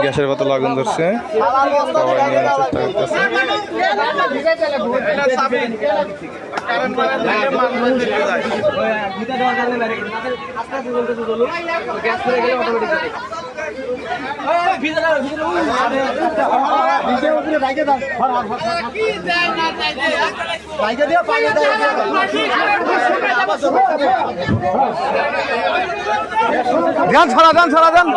গ্যাসের কত লাগুন ধরছে ধ্যান ছড়া দেন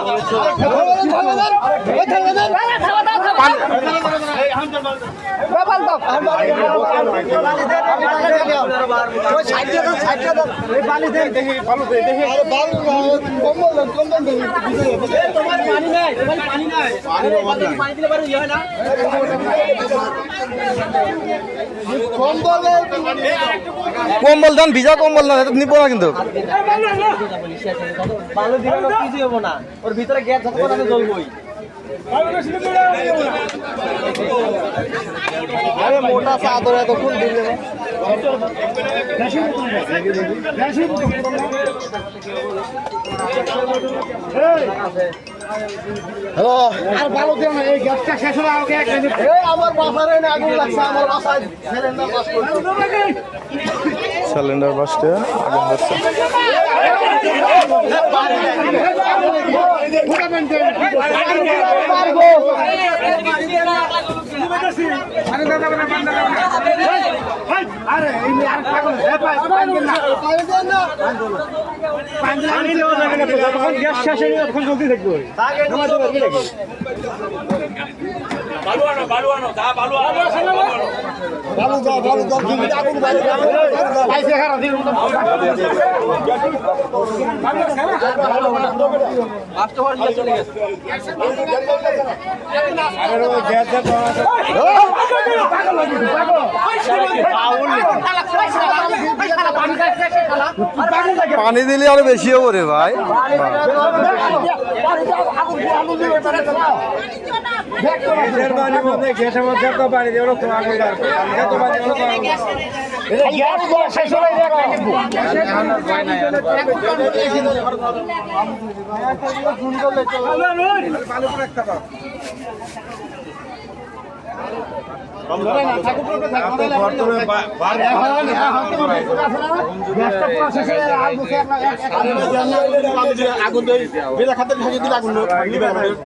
কম্বল দেন, ভিজা কম্বল না নিব না কিন্তু ওর ভিতরে গ্যাস যতক্ষণ আছে জ্বলবই। আরে মোটা চাদর এতক্ষণ দিলে হ্যালো, আর ভালো দিও না, এই গ্যাসটা শেষ হলে আমাকে আমার বাসারে আগুন লাগছে, আমার বাসায় সিলিন্ডার বাস করছে, সিলিন্ডার বাসটা আগুন ধরছে। গ্যাস শেষ হলে তখন জলদি থাকবে। পানি দিলে আরো বেশি হবো রে ভাই। আগুন